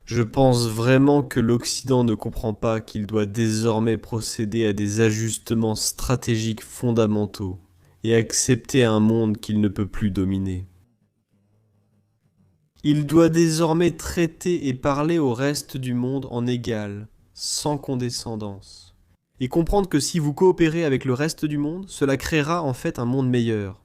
Je pense vraiment que l'Occident ne comprend pas qu'il doit désormais procéder à des ajustements stratégiques fondamentaux et accepter un monde qu'il ne peut plus dominer. Il doit désormais traiter et parler au reste du monde en égal, sans condescendance. Et comprendre que si vous coopérez avec le reste du monde, cela créera en fait un monde meilleur.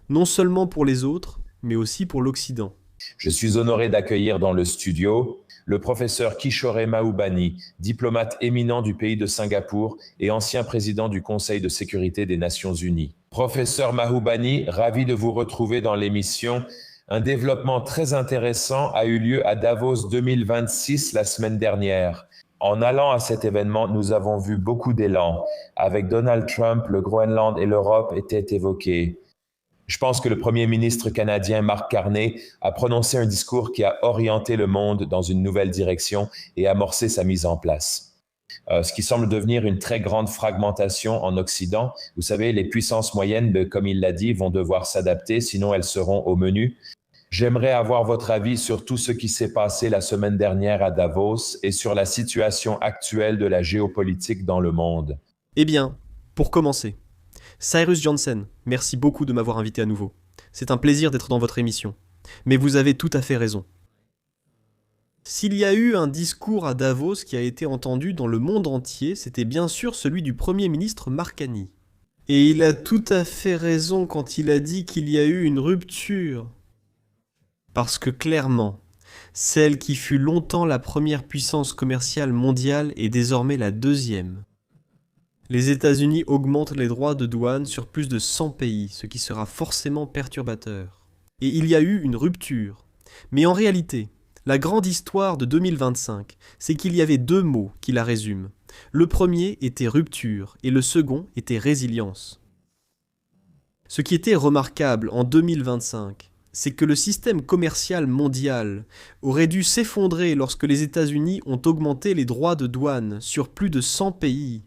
Non seulement pour les autres, mais aussi pour l'Occident. Je suis honoré d'accueillir dans le studio le professeur Kishore Mahbubani, diplomate éminent du pays de Singapour et ancien président du Conseil de sécurité des Nations Unies. Professeur Mahbubani, ravi de vous retrouver dans l'émission. Un développement très intéressant a eu lieu à Davos 2026 la semaine dernière. En allant à cet événement, nous avons vu beaucoup d'élan. Avec Donald Trump, le Groenland et l'Europe étaient évoqués. Je pense que le premier ministre canadien Mark Carney a prononcé un discours qui a orienté le monde dans une nouvelle direction et amorcé sa mise en place. Ce qui semble devenir une très grande fragmentation en Occident. Vous savez, les puissances moyennes, comme il l'a dit, vont devoir s'adapter, sinon elles seront au menu. J'aimerais avoir votre avis sur tout ce qui s'est passé la semaine dernière à Davos et sur la situation actuelle de la géopolitique dans le monde. Eh bien, pour commencer, Cyrus Johnson, merci beaucoup de m'avoir invité à nouveau. C'est un plaisir d'être dans votre émission. Mais vous avez tout à fait raison. S'il y a eu un discours à Davos qui a été entendu dans le monde entier, c'était bien sûr celui du Premier ministre Mark Carney. Et il a tout à fait raison quand il a dit qu'il y a eu une rupture. Parce que clairement, celle qui fut longtemps la première puissance commerciale mondiale est désormais la deuxième. Les États-Unis augmentent les droits de douane sur plus de 100 pays, ce qui sera forcément perturbateur. Et il y a eu une rupture. Mais en réalité, la grande histoire de 2025, c'est qu'il y avait deux mots qui la résument. Le premier était rupture et le second était résilience. Ce qui était remarquable en 2025, c'est que le système commercial mondial aurait dû s'effondrer lorsque les États-Unis ont augmenté les droits de douane sur plus de 100 pays.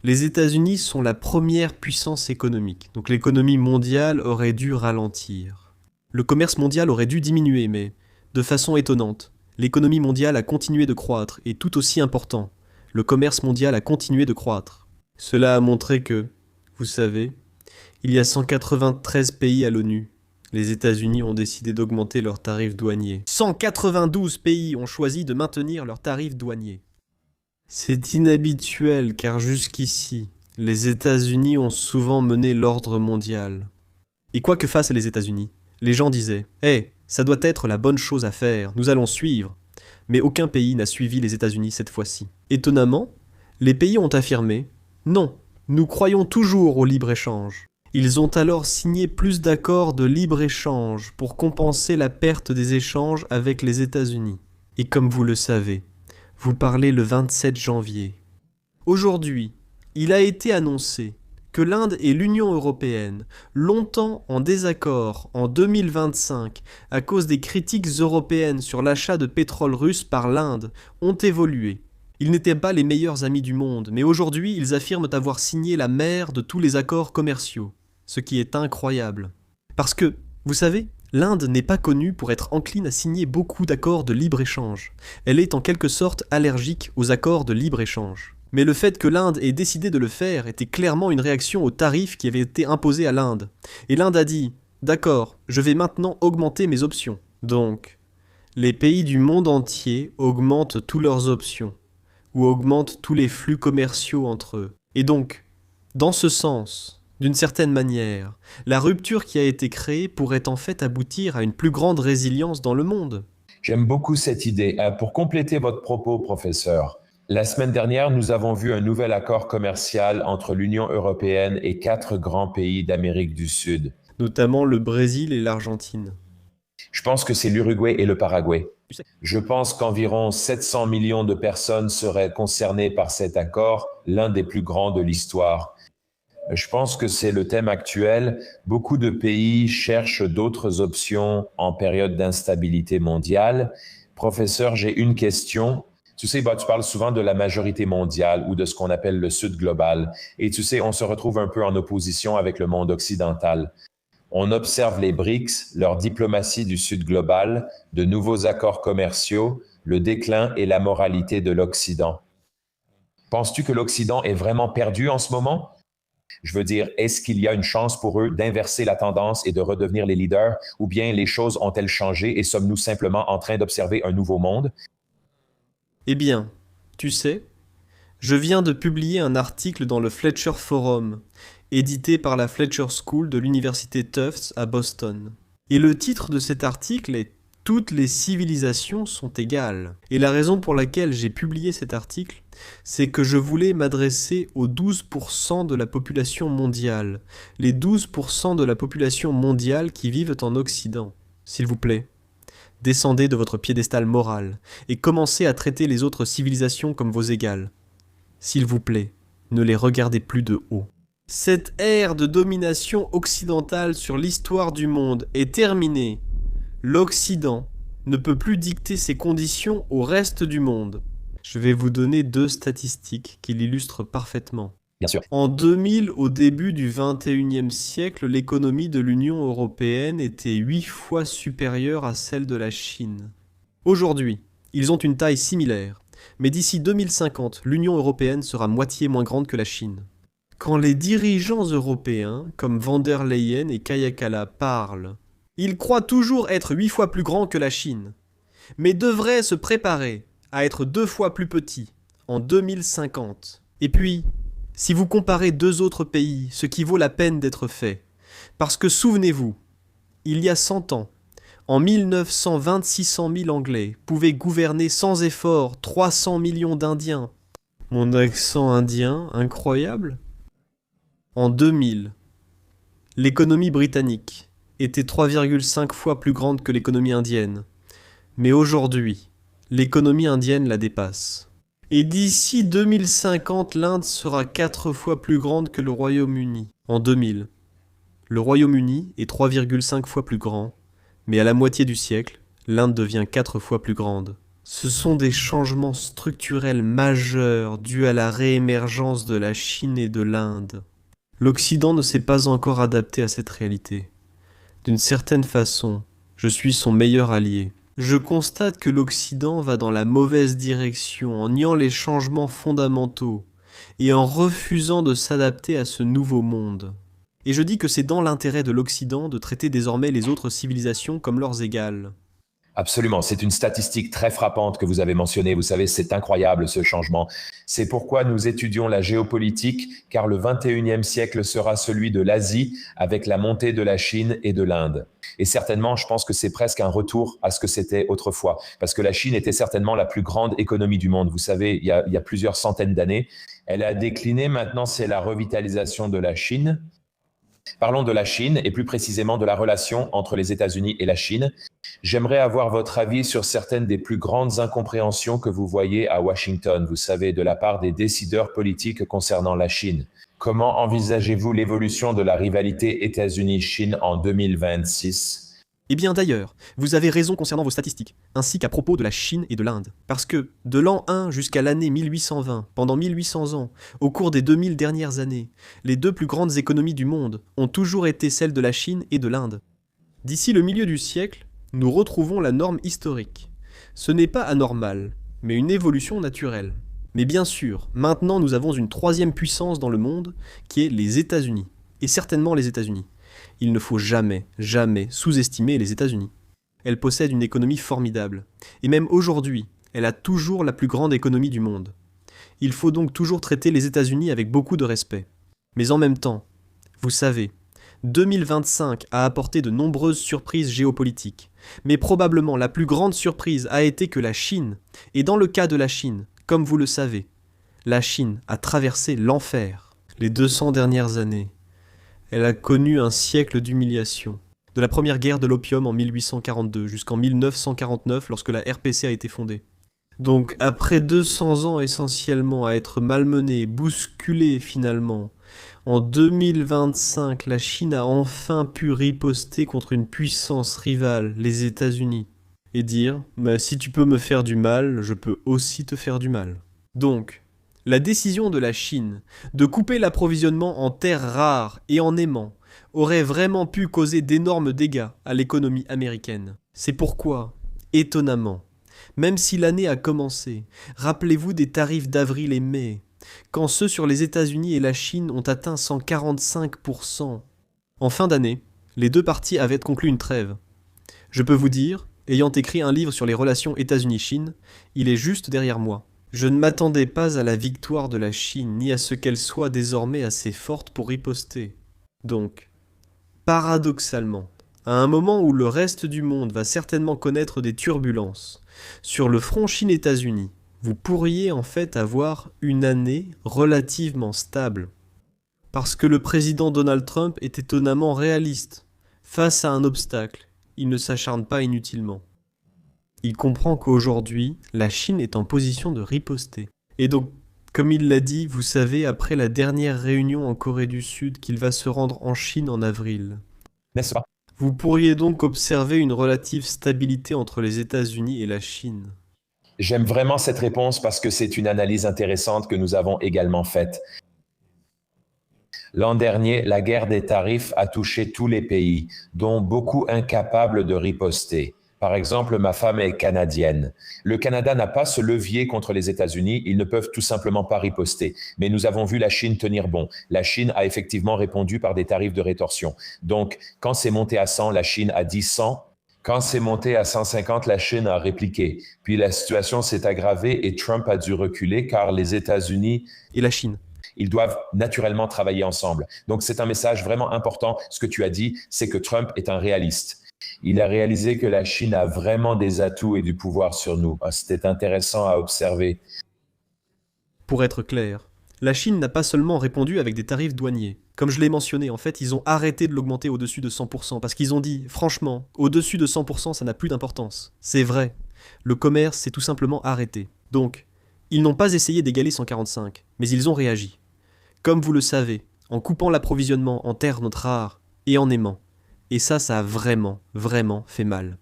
Les États-Unis sont la première puissance économique, donc l'économie mondiale aurait dû ralentir. Le commerce mondial aurait dû diminuer, mais de façon étonnante, l'économie mondiale a continué de croître, et tout aussi important, le commerce mondial a continué de croître. Cela a montré que, vous savez, il y a 193 pays à l'ONU. Les États-Unis ont décidé d'augmenter leurs tarifs douaniers. 192 pays ont choisi de maintenir leurs tarifs douaniers. C'est inhabituel car jusqu'ici, les États-Unis ont souvent mené l'ordre mondial. Et quoi que fassent les États-Unis, les gens disaient « Hey, ça doit être la bonne chose à faire, nous allons suivre ». Mais aucun pays n'a suivi les États-Unis cette fois-ci. Étonnamment, les pays ont affirmé « Non, nous croyons toujours au libre-échange ». Ils ont alors signé plus d'accords de libre-échange pour compenser la perte des échanges avec les États-Unis. Et comme vous le savez, vous parlez le 27 janvier. Aujourd'hui, il a été annoncé que l'Inde et l'Union européenne, longtemps en désaccord en 2025 à cause des critiques européennes sur l'achat de pétrole russe par l'Inde, ont évolué. Ils n'étaient pas les meilleurs amis du monde, mais aujourd'hui ils affirment avoir signé la mère de tous les accords commerciaux, ce qui est incroyable. Parce que, vous savez, l'Inde n'est pas connue pour être encline à signer beaucoup d'accords de libre-échange. Elle est en quelque sorte allergique aux accords de libre-échange. Mais le fait que l'Inde ait décidé de le faire était clairement une réaction aux tarifs qui avaient été imposés à l'Inde. Et l'Inde a dit « D'accord, je vais maintenant augmenter mes options ». Donc, les pays du monde entier augmentent toutes leurs options, ou augmentent tous les flux commerciaux entre eux. Et donc, dans ce sens, d'une certaine manière, la rupture qui a été créée pourrait en fait aboutir à une plus grande résilience dans le monde. J'aime beaucoup cette idée. Pour compléter votre propos, professeur, la semaine dernière, nous avons vu un nouvel accord commercial entre l'Union européenne et 4 grands pays d'Amérique du Sud. Notamment le Brésil et l'Argentine. Je pense que c'est l'Uruguay et le Paraguay. Tu sais. Je pense qu'environ 700 millions de personnes seraient concernées par cet accord, l'un des plus grands de l'histoire. Je pense que c'est le thème actuel. Beaucoup de pays cherchent d'autres options en période d'instabilité mondiale. Professeur, j'ai une question. Tu sais, tu parles souvent de la majorité mondiale ou de ce qu'on appelle le Sud global. Et tu sais, on se retrouve un peu en opposition avec le monde occidental. On observe les BRICS, leur diplomatie du Sud global, de nouveaux accords commerciaux, le déclin et la moralité de l'Occident. Penses-tu que l'Occident est vraiment perdu en ce moment? Je veux dire, est-ce qu'il y a une chance pour eux d'inverser la tendance et de redevenir les leaders, ou bien les choses ont-elles changé et sommes-nous simplement en train d'observer un nouveau monde? Eh bien, tu sais, je viens de publier un article dans le Fletcher Forum, édité par la Fletcher School de l'université Tufts à Boston. Et le titre de cet article est Toutes les civilisations sont égales. Et la raison pour laquelle j'ai publié cet article, c'est que je voulais m'adresser aux 12% de la population mondiale. Les 12% de la population mondiale qui vivent en Occident. S'il vous plaît, descendez de votre piédestal moral et commencez à traiter les autres civilisations comme vos égales. S'il vous plaît, ne les regardez plus de haut. Cette ère de domination occidentale sur l'histoire du monde est terminée. L'Occident ne peut plus dicter ses conditions au reste du monde. Je vais vous donner 2 statistiques qui l'illustrent parfaitement. Bien sûr. En 2000, au début du XXIe siècle, l'économie de l'Union européenne était 8 fois supérieure à celle de la Chine. Aujourd'hui, ils ont une taille similaire, mais d'ici 2050, l'Union européenne sera moitié moins grande que la Chine. Quand les dirigeants européens, comme van der Leyen et Kaja Kallas, parlent, ils croient toujours être 8 fois plus grands que la Chine, mais devraient se préparer à être 2 fois plus petits en 2050. Et puis, si vous comparez 2 autres pays, ce qui vaut la peine d'être fait, parce que souvenez-vous, il y a 100 ans, en 1920, 600 000 Anglais pouvaient gouverner sans effort 300 millions d'Indiens. Mon accent indien, incroyable. En 2000, l'économie britannique était 3,5 fois plus grande que l'économie indienne. Mais aujourd'hui, l'économie indienne la dépasse. Et d'ici 2050, l'Inde sera 4 fois plus grande que le Royaume-Uni. En 2000, le Royaume-Uni est 3,5 fois plus grand, mais à la moitié du siècle, l'Inde devient 4 fois plus grande. Ce sont des changements structurels majeurs dus à la réémergence de la Chine et de l'Inde. L'Occident ne s'est pas encore adapté à cette réalité. D'une certaine façon, je suis son meilleur allié. Je constate que l'Occident va dans la mauvaise direction en niant les changements fondamentaux et en refusant de s'adapter à ce nouveau monde. Et je dis que c'est dans l'intérêt de l'Occident de traiter désormais les autres civilisations comme leurs égales. Absolument, c'est une statistique très frappante que vous avez mentionnée. Vous savez, c'est incroyable ce changement. C'est pourquoi nous étudions la géopolitique, car le 21e siècle sera celui de l'Asie avec la montée de la Chine et de l'Inde. Et certainement, je pense que c'est presque un retour à ce que c'était autrefois, parce que la Chine était certainement la plus grande économie du monde. Vous savez, il y a plusieurs centaines d'années. Elle a décliné, maintenant c'est la revitalisation de la Chine. Parlons de la Chine et plus précisément de la relation entre les États-Unis et la Chine. J'aimerais avoir votre avis sur certaines des plus grandes incompréhensions que vous voyez à Washington, vous savez, de la part des décideurs politiques concernant la Chine. Comment envisagez-vous l'évolution de la rivalité États-Unis-Chine en 2026? Eh bien d'ailleurs, vous avez raison concernant vos statistiques, ainsi qu'à propos de la Chine et de l'Inde. Parce que, de l'an 1 jusqu'à l'année 1820, pendant 1800 ans, au cours des 2000 dernières années, les 2 plus grandes économies du monde ont toujours été celles de la Chine et de l'Inde. D'ici le milieu du siècle, nous retrouvons la norme historique. Ce n'est pas anormal, mais une évolution naturelle. Mais bien sûr, maintenant nous avons une 3e puissance dans le monde, qui est les États-Unis. Et certainement les États-Unis. Il ne faut jamais, jamais sous-estimer les États-Unis. Elle possède une économie formidable. Et même aujourd'hui, elle a toujours la plus grande économie du monde. Il faut donc toujours traiter les États-Unis avec beaucoup de respect. Mais en même temps, vous savez, 2025 a apporté de nombreuses surprises géopolitiques. Mais probablement la plus grande surprise a été que la Chine, et dans le cas de la Chine, comme vous le savez, la Chine a traversé l'enfer. Les 200 dernières années, elle a connu un siècle d'humiliation. De la première guerre de l'opium en 1842 jusqu'en 1949 lorsque la RPC a été fondée. Donc après 200 ans essentiellement à être malmenée, bousculée finalement, en 2025 la Chine a enfin pu riposter contre une puissance rivale, les États-Unis, et dire « si tu peux me faire du mal, je peux aussi te faire du mal ». Donc, la décision de la Chine de couper l'approvisionnement en terres rares et en aimants aurait vraiment pu causer d'énormes dégâts à l'économie américaine. C'est pourquoi, étonnamment, Même si l'année a commencé, rappelez-vous des tarifs d'avril et mai, quand ceux sur les États-Unis et la Chine ont atteint 145%. En fin d'année, les deux parties avaient conclu une trêve. Je peux vous dire, ayant écrit un livre sur les relations États-Unis-Chine, il est juste derrière moi. Je ne m'attendais pas à la victoire de la Chine, ni à ce qu'elle soit désormais assez forte pour riposter. Donc, paradoxalement, à un moment où le reste du monde va certainement connaître des turbulences, sur le front Chine-États-Unis, vous pourriez en fait avoir une année relativement stable. Parce que le président Donald Trump est étonnamment réaliste. Face à un obstacle, il ne s'acharne pas inutilement. Il comprend qu'aujourd'hui, la Chine est en position de riposter. Et donc, comme il l'a dit, vous savez, après la dernière réunion en Corée du Sud, qu'il va se rendre en Chine en avril. N'est-ce pas? Vous pourriez donc observer une relative stabilité entre les États-Unis et la Chine. J'aime vraiment cette réponse parce que c'est une analyse intéressante que nous avons également faite. L'an dernier, la guerre des tarifs a touché tous les pays, dont beaucoup incapables de riposter. Par exemple, ma femme est canadienne. Le Canada n'a pas ce levier contre les États-Unis, ils ne peuvent tout simplement pas riposter. Mais nous avons vu la Chine tenir bon. La Chine a effectivement répondu par des tarifs de rétorsion. Donc, quand c'est monté à 100, la Chine a dit 100. Quand c'est monté à 150, la Chine a répliqué. Puis la situation s'est aggravée et Trump a dû reculer car les États-Unis Et la Chine. Ils doivent naturellement travailler ensemble. Donc, c'est un message vraiment important. Ce que tu as dit, c'est que Trump est un réaliste. Il a réalisé que la Chine a vraiment des atouts et du pouvoir sur nous. C'était intéressant à observer. Pour être clair, la Chine n'a pas seulement répondu avec des tarifs douaniers. Comme je l'ai mentionné, en fait, ils ont arrêté de l'augmenter au-dessus de 100%, parce qu'ils ont dit, franchement, au-dessus de 100%, ça n'a plus d'importance. C'est vrai. Le commerce s'est tout simplement arrêté. Donc, ils n'ont pas essayé d'égaler 145, mais ils ont réagi. Comme vous le savez, en coupant l'approvisionnement en terres rares et en aimant. Et ça a vraiment, vraiment fait mal.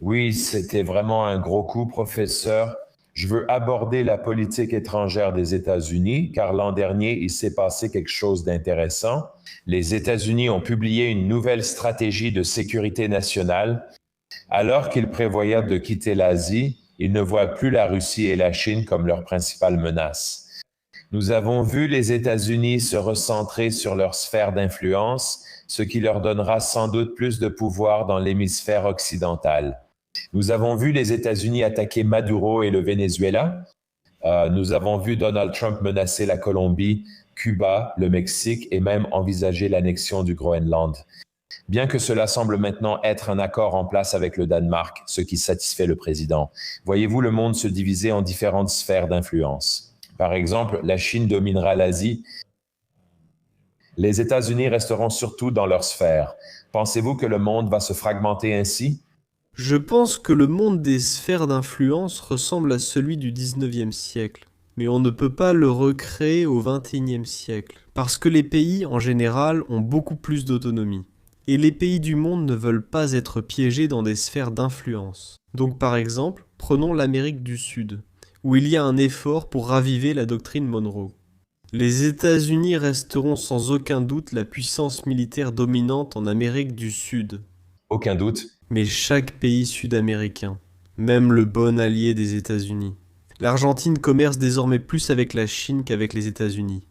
Oui, c'était vraiment un gros coup, professeur. Je veux aborder la politique étrangère des États-Unis, car l'an dernier, il s'est passé quelque chose d'intéressant. Les États-Unis ont publié une nouvelle stratégie de sécurité nationale. Alors qu'ils prévoyaient de quitter l'Asie, ils ne voient plus la Russie et la Chine comme leurs principales menaces. Nous avons vu les États-Unis se recentrer sur leur sphère d'influence, ce qui leur donnera sans doute plus de pouvoir dans l'hémisphère occidental. Nous avons vu les États-Unis attaquer Maduro et le Venezuela. Nous avons vu Donald Trump menacer la Colombie, Cuba, le Mexique et même envisager l'annexion du Groenland. Bien que cela semble maintenant être un accord en place avec le Danemark, ce qui satisfait le président, voyez-vous le monde se diviser en différentes sphères d'influence. Par exemple, la Chine dominera l'Asie. Les États-Unis resteront surtout dans leur sphère. Pensez-vous que le monde va se fragmenter ainsi? Je pense que le monde des sphères d'influence ressemble à celui du 19e siècle. Mais on ne peut pas le recréer au 21e siècle. Parce que les pays, en général, ont beaucoup plus d'autonomie. Et les pays du monde ne veulent pas être piégés dans des sphères d'influence. Donc par exemple, prenons l'Amérique du Sud, où il y a un effort pour raviver la doctrine Monroe. Les États-Unis resteront sans aucun doute la puissance militaire dominante en Amérique du Sud. Aucun doute. Mais chaque pays sud-américain, même le bon allié des États-Unis. L'Argentine commerce désormais plus avec la Chine qu'avec les États-Unis.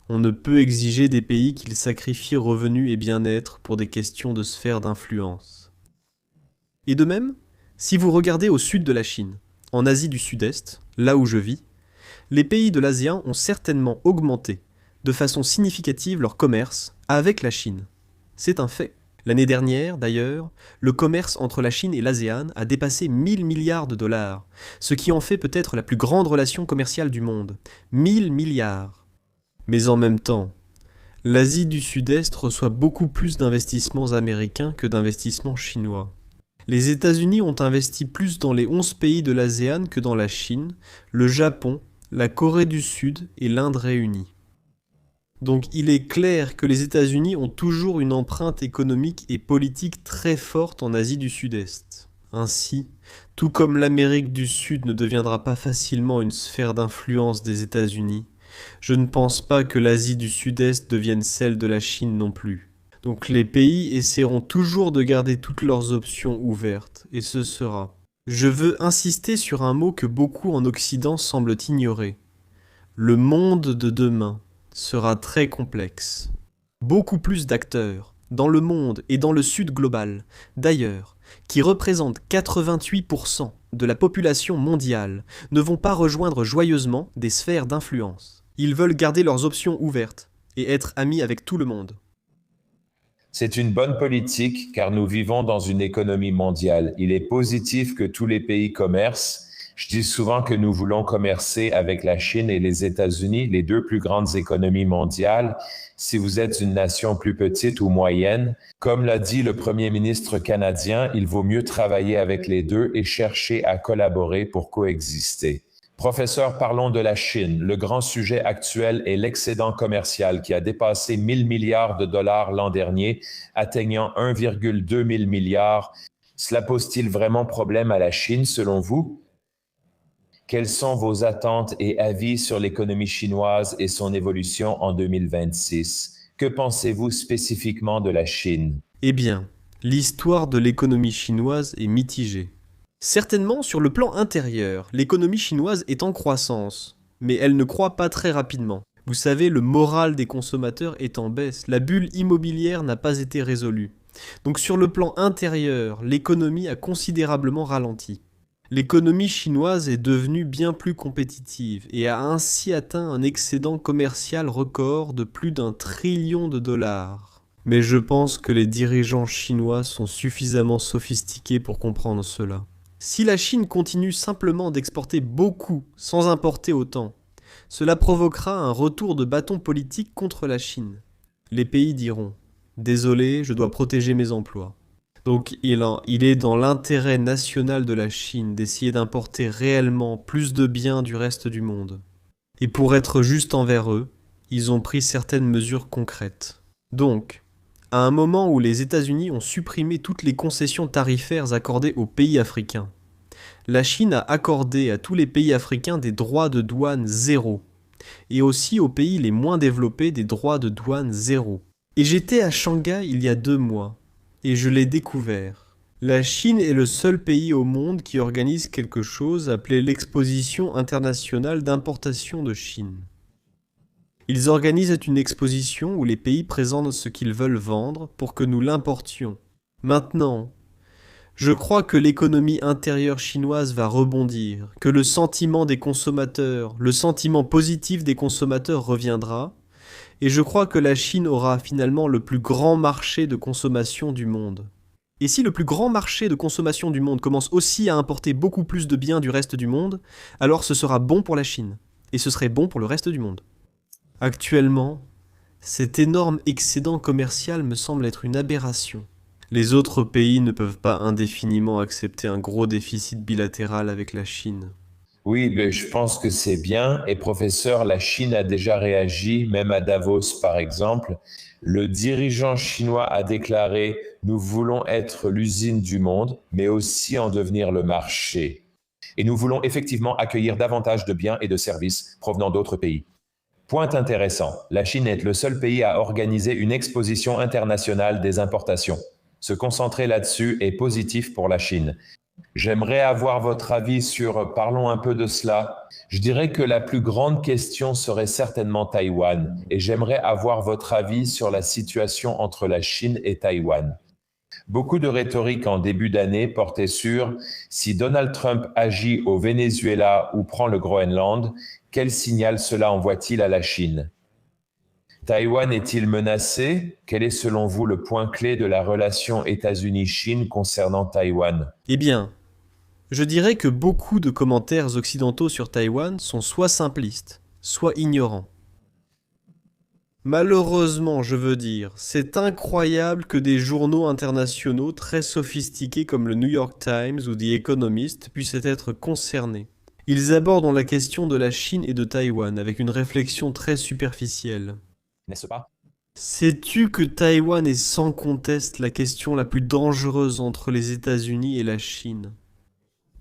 On ne peut exiger des pays qu'ils sacrifient revenus et bien-être pour des questions de sphère d'influence. Et de même, si vous regardez au sud de la Chine, en Asie du Sud-Est, là où je vis, les pays de l'ASEAN ont certainement augmenté de façon significative leur commerce avec la Chine. C'est un fait. L'année dernière, d'ailleurs, le commerce entre la Chine et l'ASEAN a dépassé 1000 milliards de dollars, ce qui en fait peut-être la plus grande relation commerciale du monde. 1000 milliards. Mais en même temps, l'Asie du Sud-Est reçoit beaucoup plus d'investissements américains que d'investissements chinois. Les États-Unis ont investi plus dans les 11 pays de l'ASEAN que dans la Chine, le Japon, la Corée du Sud et l'Inde réunis. Donc il est clair que les États-Unis ont toujours une empreinte économique et politique très forte en Asie du Sud-Est. Ainsi, tout comme l'Amérique du Sud ne deviendra pas facilement une sphère d'influence des États-Unis, je ne pense pas que l'Asie du Sud-Est devienne celle de la Chine non plus. Donc les pays essaieront toujours de garder toutes leurs options ouvertes, et ce sera Je veux insister sur un mot que beaucoup en Occident semblent ignorer. Le monde de demain sera très complexe. Beaucoup plus d'acteurs, dans le monde et dans le sud global, d'ailleurs, qui représentent 88% de la population mondiale, ne vont pas rejoindre joyeusement des sphères d'influence. Ils veulent garder leurs options ouvertes et être amis avec tout le monde. C'est une bonne politique car nous vivons dans une économie mondiale. Il est positif que tous les pays commercent. Je dis souvent que nous voulons commercer avec la Chine et les États-Unis, les deux plus grandes économies mondiales. Si vous êtes une nation plus petite ou moyenne, comme l'a dit le Premier ministre canadien, il vaut mieux travailler avec les deux et chercher à collaborer pour coexister. Professeur, parlons de la Chine. Le grand sujet actuel est l'excédent commercial qui a dépassé 1000 milliards de dollars l'an dernier, atteignant 1,2 000 milliards. Cela pose-t-il vraiment problème à la Chine, selon vous? Quelles sont vos attentes et avis sur l'économie chinoise et son évolution en 2026? Que pensez-vous spécifiquement de la Chine? Eh bien, l'histoire de l'économie chinoise est mitigée. Certainement, sur le plan intérieur, l'économie chinoise est en croissance, mais elle ne croît pas très rapidement. Vous savez, le moral des consommateurs est en baisse, la bulle immobilière n'a pas été résolue. Donc sur le plan intérieur, l'économie a considérablement ralenti. L'économie chinoise est devenue bien plus compétitive et a ainsi atteint un excédent commercial record de plus d'1 trillion de dollars. Mais je pense que les dirigeants chinois sont suffisamment sophistiqués pour comprendre cela. Si la Chine continue simplement d'exporter beaucoup sans importer autant, cela provoquera un retour de bâton politique contre la Chine. Les pays diront « Désolé, je dois protéger mes emplois ». Donc il est dans l'intérêt national de la Chine d'essayer d'importer réellement plus de biens du reste du monde. Et pour être juste envers eux, ils ont pris certaines mesures concrètes. Donc, à un moment où les États-Unis ont supprimé toutes les concessions tarifaires accordées aux pays africains, la Chine a accordé à tous les pays africains des droits de douane zéro, et aussi aux pays les moins développés des droits de douane zéro. Et j'étais à Shanghai il y a 2 mois, et je l'ai découvert. La Chine est le seul pays au monde qui organise quelque chose appelé l'Exposition internationale d'importation de Chine. Ils organisent une exposition où les pays présentent ce qu'ils veulent vendre pour que nous l'importions. Maintenant, je crois que l'économie intérieure chinoise va rebondir, que le sentiment des consommateurs, le sentiment positif des consommateurs reviendra, et je crois que la Chine aura finalement le plus grand marché de consommation du monde. Et si le plus grand marché de consommation du monde commence aussi à importer beaucoup plus de biens du reste du monde, alors ce sera bon pour la Chine, et ce serait bon pour le reste du monde. Actuellement, cet énorme excédent commercial me semble être une aberration. Les autres pays ne peuvent pas indéfiniment accepter un gros déficit bilatéral avec la Chine. Oui, mais je pense que c'est bien. Et professeur, la Chine a déjà réagi, même à Davos par exemple. Le dirigeant chinois a déclaré: nous voulons être l'usine du monde, mais aussi en devenir le marché. Et nous voulons effectivement accueillir davantage de biens et de services provenant d'autres pays. Point intéressant, la Chine est le seul pays à organiser une exposition internationale des importations. Se concentrer là-dessus est positif pour la Chine. J'aimerais avoir votre avis sur, parlons un peu de cela. Je dirais que la plus grande question serait certainement Taïwan, et j'aimerais avoir votre avis sur la situation entre la Chine et Taïwan. Beaucoup de rhétorique en début d'année portait sur si Donald Trump agit au Venezuela ou prend le Groenland, quel signal cela envoie-t-il à la Chine? Taïwan est-il menacé? Quel est selon vous le point clé de la relation États-Unis-Chine concernant Taïwan? Eh bien, je dirais que beaucoup de commentaires occidentaux sur Taïwan sont soit simplistes, soit ignorants. Malheureusement, je veux dire, c'est incroyable que des journaux internationaux très sophistiqués comme le New York Times ou The Economist puissent être concernés. Ils abordent la question de la Chine et de Taïwan avec une réflexion très superficielle. N'est-ce pas? Sais-tu que Taïwan est sans conteste la question la plus dangereuse entre les États-Unis et la Chine?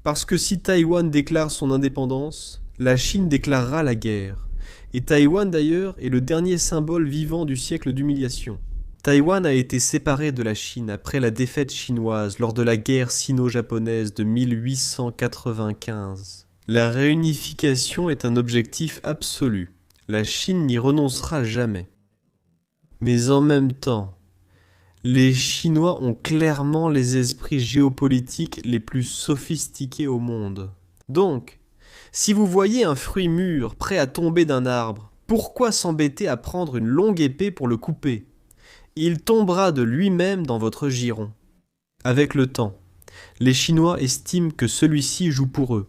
Parce que si Taïwan déclare son indépendance, la Chine déclarera la guerre. Et Taïwan d'ailleurs est le dernier symbole vivant du siècle d'humiliation. Taïwan a été séparé de la Chine après la défaite chinoise lors de la guerre sino-japonaise de 1895. La réunification est un objectif absolu. La Chine n'y renoncera jamais. Mais en même temps, les Chinois ont clairement les esprits géopolitiques les plus sophistiqués au monde. Donc, si vous voyez un fruit mûr prêt à tomber d'un arbre, pourquoi s'embêter à prendre une longue épée pour le couper ? Il tombera de lui-même dans votre giron. Avec le temps, les Chinois estiment que celui-ci joue pour eux,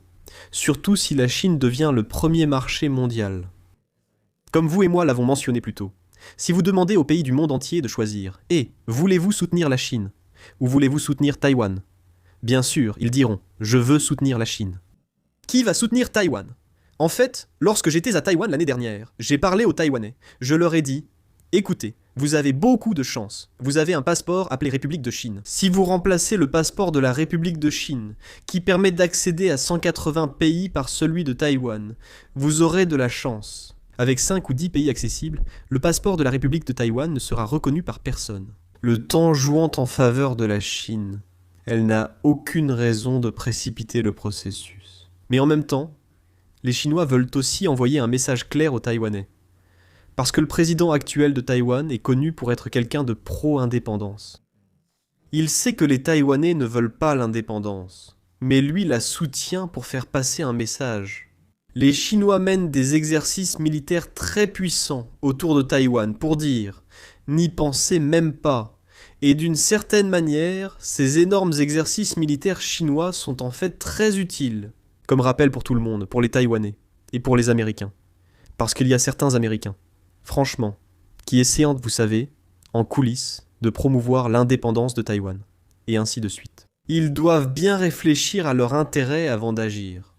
surtout si la Chine devient le premier marché mondial. Comme vous et moi l'avons mentionné plus tôt, si vous demandez aux pays du monde entier de choisir, voulez-vous soutenir la Chine ou voulez-vous soutenir Taïwan ? Bien sûr, ils diront « Je veux soutenir la Chine ». Qui va soutenir Taïwan ? En fait, lorsque j'étais à Taïwan l'année dernière, j'ai parlé aux Taïwanais. Je leur ai dit « Écoutez, vous avez beaucoup de chance. Vous avez un passeport appelé République de Chine. Si vous remplacez le passeport de la République de Chine, qui permet d'accéder à 180 pays par celui de Taïwan, vous aurez de la chance. Avec 5 ou 10 pays accessibles, le passeport de la République de Taïwan ne sera reconnu par personne. Le temps jouant en faveur de la Chine, elle n'a aucune raison de précipiter le processus. Mais en même temps, les Chinois veulent aussi envoyer un message clair aux Taïwanais. Parce que le président actuel de Taïwan est connu pour être quelqu'un de pro-indépendance. Il sait que les Taïwanais ne veulent pas l'indépendance, mais lui la soutient pour faire passer un message. Les Chinois mènent des exercices militaires très puissants autour de Taïwan pour dire « n'y pensez même pas ». Et d'une certaine manière, ces énormes exercices militaires chinois sont en fait très utiles, comme rappel pour tout le monde, pour les Taïwanais et pour les Américains. Parce qu'il y a certains Américains, franchement, qui essaient, vous savez, en coulisses, de promouvoir l'indépendance de Taïwan, et ainsi de suite. Ils doivent bien réfléchir à leur intérêt avant d'agir.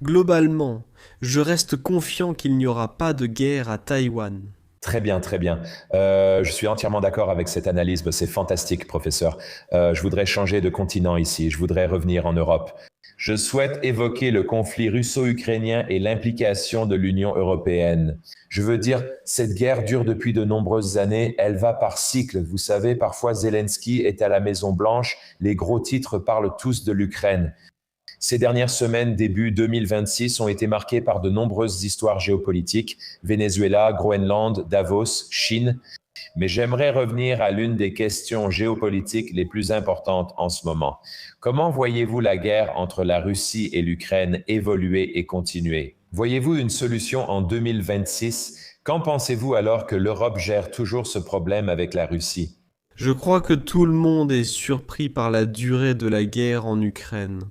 Globalement, je reste confiant qu'il n'y aura pas de guerre à Taïwan. Très bien, très bien. Je suis entièrement d'accord avec cette analyse. C'est fantastique, professeur. Je voudrais changer de continent ici. Je voudrais revenir en Europe. Je souhaite évoquer le conflit russo-ukrainien et l'implication de l'Union européenne. Je veux dire, cette guerre dure depuis de nombreuses années. Elle va par cycle. Vous savez, parfois Zelensky est à la Maison-Blanche. Les gros titres parlent tous de l'Ukraine. Ces dernières semaines, début 2026, ont été marquées par de nombreuses histoires géopolitiques, Venezuela, Groenland, Davos, Chine. Mais j'aimerais revenir à l'une des questions géopolitiques les plus importantes en ce moment. Comment voyez-vous la guerre entre la Russie et l'Ukraine évoluer et continuer ? Voyez-vous une solution en 2026 ? Qu'en pensez-vous alors que l'Europe gère toujours ce problème avec la Russie ? Je crois que tout le monde est surpris par la durée de la guerre en Ukraine.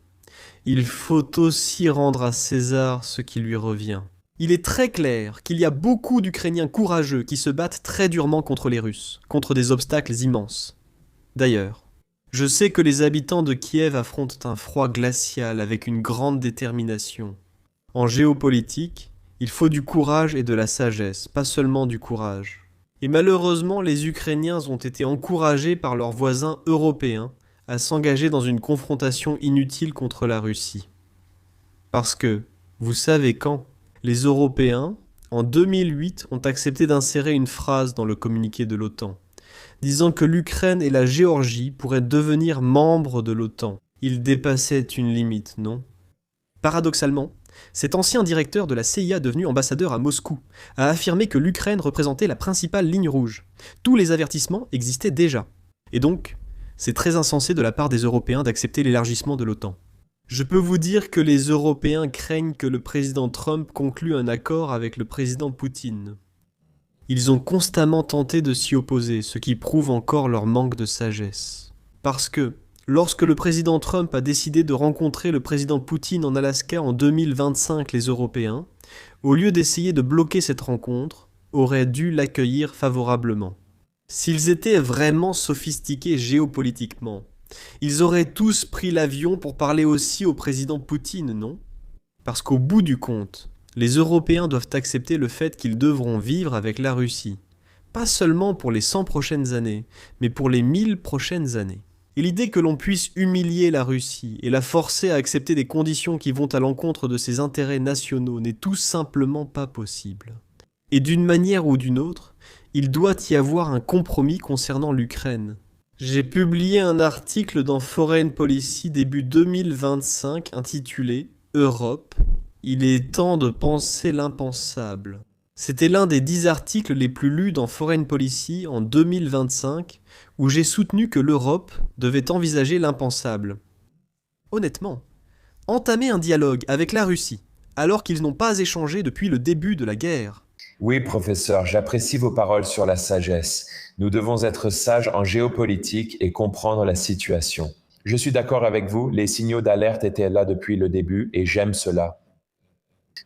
Il faut aussi rendre à César ce qui lui revient. Il est très clair qu'il y a beaucoup d'Ukrainiens courageux qui se battent très durement contre les Russes, contre des obstacles immenses. D'ailleurs, je sais que les habitants de Kiev affrontent un froid glacial avec une grande détermination. En géopolitique, il faut du courage et de la sagesse, pas seulement du courage. Et malheureusement, les Ukrainiens ont été encouragés par leurs voisins européens à s'engager dans une confrontation inutile contre la Russie. Parce que, vous savez quand, les Européens, en 2008, ont accepté d'insérer une phrase dans le communiqué de l'OTAN, disant que l'Ukraine et la Géorgie pourraient devenir membres de l'OTAN. Ils dépassaient une limite, non ? Paradoxalement, cet ancien directeur de la CIA devenu ambassadeur à Moscou a affirmé que l'Ukraine représentait la principale ligne rouge. Tous les avertissements existaient déjà. Et donc, c'est très insensé de la part des Européens d'accepter l'élargissement de l'OTAN. Je peux vous dire que les Européens craignent que le président Trump conclue un accord avec le président Poutine. Ils ont constamment tenté de s'y opposer, ce qui prouve encore leur manque de sagesse. Parce que, lorsque le président Trump a décidé de rencontrer le président Poutine en Alaska en 2025, les Européens, au lieu d'essayer de bloquer cette rencontre, auraient dû l'accueillir favorablement. S'ils étaient vraiment sophistiqués géopolitiquement, ils auraient tous pris l'avion pour parler aussi au président Poutine, non ? Parce qu'au bout du compte, les Européens doivent accepter le fait qu'ils devront vivre avec la Russie. Pas seulement pour les 100 prochaines années, mais pour les 1000 prochaines années. Et l'idée que l'on puisse humilier la Russie et la forcer à accepter des conditions qui vont à l'encontre de ses intérêts nationaux n'est tout simplement pas possible. Et d'une manière ou d'une autre, Il doit y avoir un compromis concernant l'Ukraine. J'ai publié un article dans Foreign Policy début 2025 intitulé « Europe, il est temps de penser l'impensable ». C'était l'un des 10 articles les plus lus dans Foreign Policy en 2025 où j'ai soutenu que l'Europe devait envisager l'impensable. Honnêtement, entamer un dialogue avec la Russie alors qu'ils n'ont pas échangé depuis le début de la guerre. Oui, professeur, j'apprécie vos paroles sur la sagesse. Nous devons être sages en géopolitique et comprendre la situation. Je suis d'accord avec vous, les signaux d'alerte étaient là depuis le début et j'aime cela.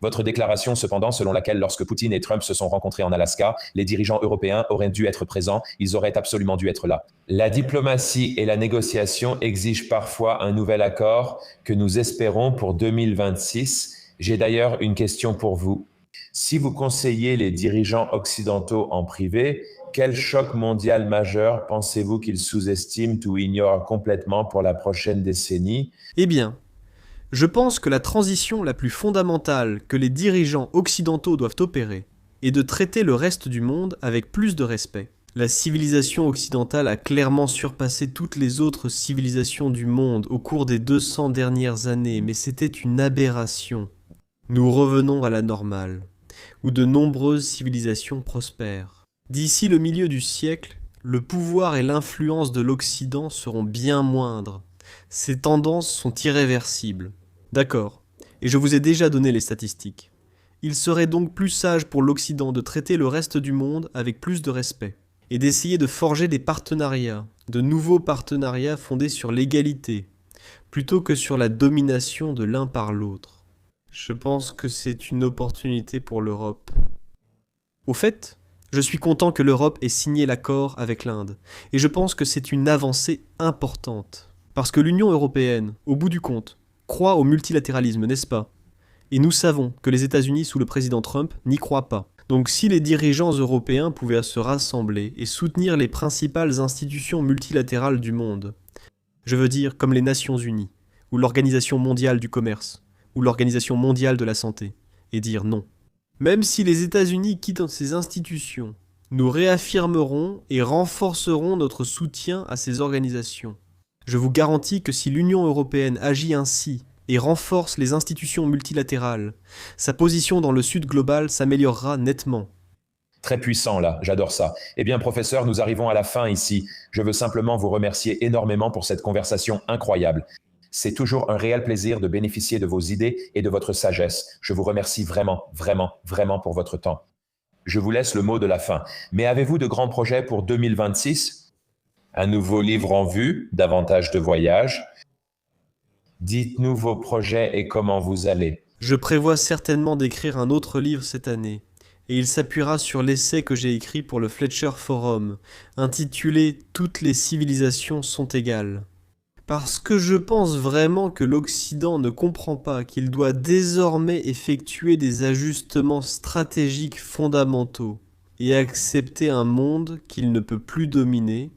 Votre déclaration, cependant, selon laquelle lorsque Poutine et Trump se sont rencontrés en Alaska, les dirigeants européens auraient dû être présents, ils auraient absolument dû être là. La diplomatie et la négociation exigent parfois un nouvel accord que nous espérons pour 2026. J'ai d'ailleurs une question pour vous. Si vous conseillez les dirigeants occidentaux en privé, quel choc mondial majeur pensez-vous qu'ils sous-estiment ou ignorent complètement pour la prochaine décennie? Eh bien, je pense que la transition la plus fondamentale que les dirigeants occidentaux doivent opérer est de traiter le reste du monde avec plus de respect. La civilisation occidentale a clairement surpassé toutes les autres civilisations du monde au cours des 200 dernières années, mais c'était une aberration. Nous revenons à la normale, où de nombreuses civilisations prospèrent. D'ici le milieu du siècle, le pouvoir et l'influence de l'Occident seront bien moindres. Ces tendances sont irréversibles. D'accord, et je vous ai déjà donné les statistiques. Il serait donc plus sage pour l'Occident de traiter le reste du monde avec plus de respect, et d'essayer de forger des partenariats, de nouveaux partenariats fondés sur l'égalité, plutôt que sur la domination de l'un par l'autre. Je pense que c'est une opportunité pour l'Europe. Au fait, je suis content que l'Europe ait signé l'accord avec l'Inde, et je pense que c'est une avancée importante. Parce que l'Union européenne, au bout du compte, croit au multilatéralisme, n'est-ce pas? Et nous savons que les États-Unis sous le président Trump n'y croient pas. Donc si les dirigeants européens pouvaient se rassembler et soutenir les principales institutions multilatérales du monde, je veux dire comme les Nations Unies, ou l'Organisation mondiale du commerce, ou l'Organisation mondiale de la santé, et dire non. Même si les États-Unis quittent ces institutions, nous réaffirmerons et renforcerons notre soutien à ces organisations. Je vous garantis que si l'Union européenne agit ainsi et renforce les institutions multilatérales, sa position dans le Sud global s'améliorera nettement. Très puissant là, j'adore ça. Eh bien, professeur, nous arrivons à la fin ici. Je veux simplement vous remercier énormément pour cette conversation incroyable. C'est toujours un réel plaisir de bénéficier de vos idées et de votre sagesse. Je vous remercie vraiment, vraiment, vraiment pour votre temps. Je vous laisse le mot de la fin. Mais avez-vous de grands projets pour 2026 ? Un nouveau livre en vue, davantage de voyages. Dites-nous vos projets et comment vous allez. Je prévois certainement d'écrire un autre livre cette année, et il s'appuiera sur l'essai que j'ai écrit pour le Fletcher Forum, intitulé « Toutes les civilisations sont égales ». Parce que je pense vraiment que l'Occident ne comprend pas qu'il doit désormais effectuer des ajustements stratégiques fondamentaux et accepter un monde qu'il ne peut plus dominer.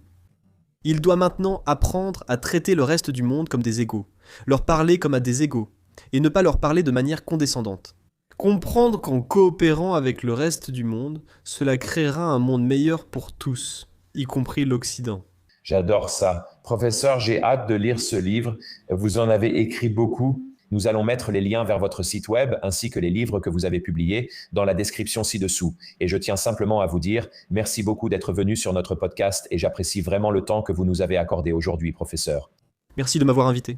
Il doit maintenant apprendre à traiter le reste du monde comme des égaux, leur parler comme à des égaux, et ne pas leur parler de manière condescendante. Comprendre qu'en coopérant avec le reste du monde, cela créera un monde meilleur pour tous, y compris l'Occident. J'adore ça. Professeur, j'ai hâte de lire ce livre. Vous en avez écrit beaucoup. Nous allons mettre les liens vers votre site web ainsi que les livres que vous avez publiés dans la description ci-dessous. Et je tiens simplement à vous dire merci beaucoup d'être venu sur notre podcast et j'apprécie vraiment le temps que vous nous avez accordé aujourd'hui, professeur. Merci de m'avoir invité.